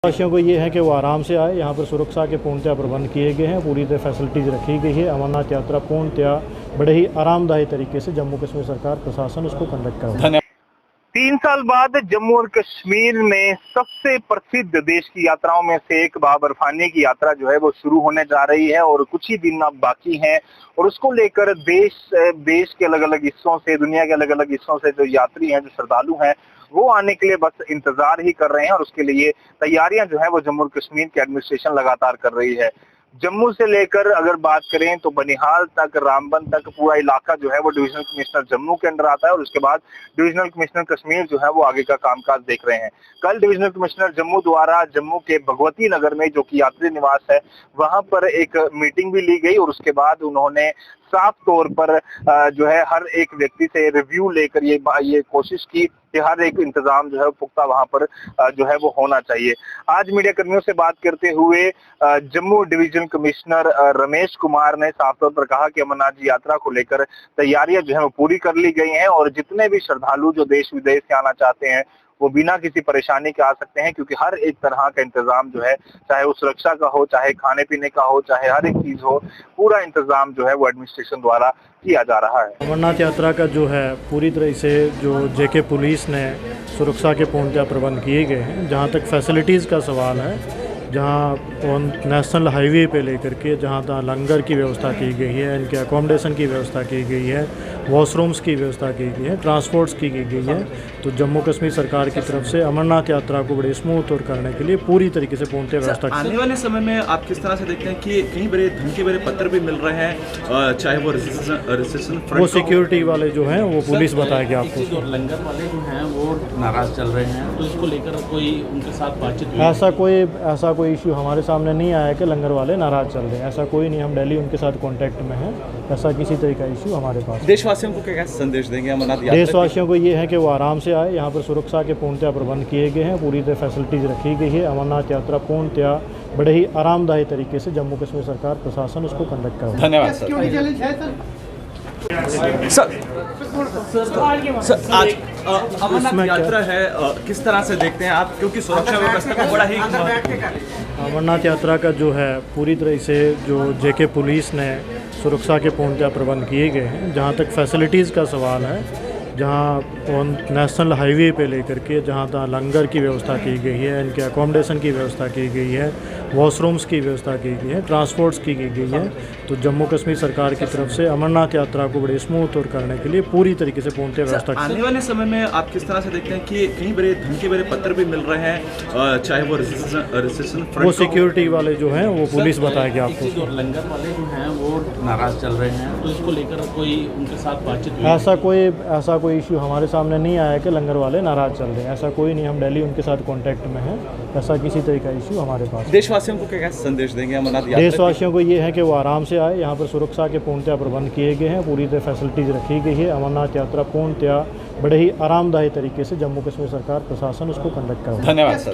वासियों को ये है कि वो आराम से आए। यहाँ पर सुरक्षा के पूर्णतया प्रबंध किए गए हैं, पूरी तरह फैसिलिटीज़ रखी गई है। अमरनाथ यात्रा पूर्णतया बड़े ही आरामदायी तरीके से जम्मू कश्मीर सरकार प्रशासन उसको कंडक्ट कर रहा है। 3 साल बाद जम्मू और कश्मीर में सबसे प्रसिद्ध देश की यात्राओं में से एक बाबर फानी की यात्रा जो है वो शुरू होने जा रही है और कुछ ही दिन अब बाकी हैं और उसको लेकर देश के अलग अलग हिस्सों से, दुनिया के अलग अलग हिस्सों से जो यात्री हैं, जो श्रद्धालु हैं, वो आने के लिए बस इंतजार ही कर रहे हैं और उसके लिए तैयारियां जो है वो जम्मू और कश्मीर की एडमिनिस्ट्रेशन लगातार कर रही है। जम्मू से लेकर अगर बात करें तो बनिहाल तक, रामबन तक पूरा इलाका जो है वो डिविजनल कमिश्नर जम्मू के अंडर आता है और उसके बाद डिविजनल कमिश्नर कश्मीर जो है वो आगे का कामकाज देख रहे हैं। कल डिविजनल कमिश्नर जम्मू द्वारा जम्मू के भगवती नगर में, जो कि यात्री निवास है, वहां पर एक मीटिंग भी ली गई और उसके बाद उन्होंने साफ तौर पर जो है हर एक व्यक्ति से रिव्यू लेकर ये कोशिश की कि हर एक इंतजाम जो है पुख्ता वहां पर जो है वो होना चाहिए। आज मीडिया कर्मियों से बात करते हुए जम्मू डिवीजन कमिश्नर रमेश कुमार ने साफ तौर पर कहा कि अमरनाथ जी यात्रा को लेकर तैयारियां जो है वो पूरी कर ली गई हैं और जितने भी श्रद्धालु जो देश विदेश से आना चाहते हैं वो बिना किसी परेशानी के आ सकते हैं, क्योंकि हर एक तरह का इंतजाम जो है, चाहे वो सुरक्षा का हो, चाहे खाने पीने का हो, चाहे हर एक चीज हो, पूरा इंतजाम जो है वो एडमिनिस्ट्रेशन द्वारा किया जा रहा है। अमरनाथ यात्रा का जो है पूरी तरह से जो जेके पुलिस ने सुरक्षा के पूर्णतया प्रबंध किए गए हैं। जहाँ तक फैसिलिटीज़ का सवाल है, जहाँ नेशनल हाईवे पे लेकर के जहाँ तहाँ लंगर की व्यवस्था की गई है, इनके अकोमोडेशन की व्यवस्था की गई है, वॉशरूम्स की व्यवस्था की गई है, ट्रांसपोर्ट्स की गई है। तो जम्मू कश्मीर सरकार की तरफ से अमरनाथ यात्रा को बड़े स्मूथ और करने के लिए पूरी तरीके से पूर्णतः व्यवस्था की। आने वाले समय में आप किस तरह से देखते हैं कि कई बड़े धमकी भरे पत्र भी मिल रहे हैं, चाहे वो रेजिस्टेंस वो सिक्योरिटी वाले जो हैं वो पुलिस बताएगी आपको। और लंगर वाले जो हैं वो नाराज चल रहे हैं, तो इसको लेकर कोई उनके साथ बातचीत ऐसा कोई इश्यू हमारे सामने नहीं आया कि लंगर वाले नाराज चल रहे हैं। ऐसा कोई नहीं, हम दिल्ली उनके साथ कांटेक्ट में हैं। ऐसा किसी तरह का इश्यू हमारे पास। देशवासियों को क्या संदेश देंगे अमरनाथ यात्रा? देशवासियों को ये है कि वो आराम से आए। यहाँ पर सुरक्षा के पूर्णतया प्रबंध किए गए हैं, पूरी तरह फैसिलिटीज़ रखी गई है। अमरनाथ यात्रा पूर्णतया बड़े ही आरामदायी तरीके से जम्मू कश्मीर सरकार प्रशासन उसको कंडक्ट कर रहा है। धन्यवाद सर। आज अमरनाथ यात्रा है, किस तरह से देखते हैं आप, क्योंकि सुरक्षा व्यवस्था को बड़ा ही अमरनाथ यात्रा का जो है पूरी तरह से जो जेके पुलिस ने सुरक्षा के पूर्णतया प्रबंध किए गए हैं। जहाँ तक फैसिलिटीज़ का सवाल है, जहाँ नेशनल हाईवे पे लेकर के जहाँ तहाँ लंगर की व्यवस्था की गई है, इनके अकोमोडेशन की व्यवस्था की गई है, वॉशरूम्स की व्यवस्था की गई है, ट्रांसपोर्ट्स की गई है। तो जम्मू कश्मीर सरकार की तरफ से अमरनाथ यात्रा को बड़े स्मूथ और करने के लिए पूरी तरीके से पूर्णतः व्यवस्था की। आने वाले समय में आप किस तरह से देखते हैं कि कई बड़े धमकी भरे पत्र भी मिल रहे हैं, चाहे वो रेजिस्टेंस वो सिक्योरिटी वाले जो हैं वो पुलिस बताएगी आपको। और लंगर वाले जो हैं वो नाराज चल रहे हैं, तो इसको लेकर कोई उनके साथ बातचीत ऐसा कोई इश्यू हमारे सामने नहीं आया कि लंगर वाले नाराज चल रहे हैं। ऐसा कोई नहीं, हम दिल्ली उनके साथ कांटेक्ट में हैं। ऐसा किसी तरह का इश्यू हमारे पास। देशवासियों को क्या संदेश देंगे अमरनाथ यात्रा? देशवासियों को ये है कि वो आराम से आए। यहाँ पर सुरक्षा के पूर्णतया प्रबंध किए गए हैं, पूरी तरह फैसिलिटीज़ रखी गई है। अमरनाथ यात्रा पूर्णतया बड़े ही आरामदायी तरीके से जम्मू कश्मीर सरकार प्रशासन उसको कंडक्ट कर रहा है। धन्यवाद सर।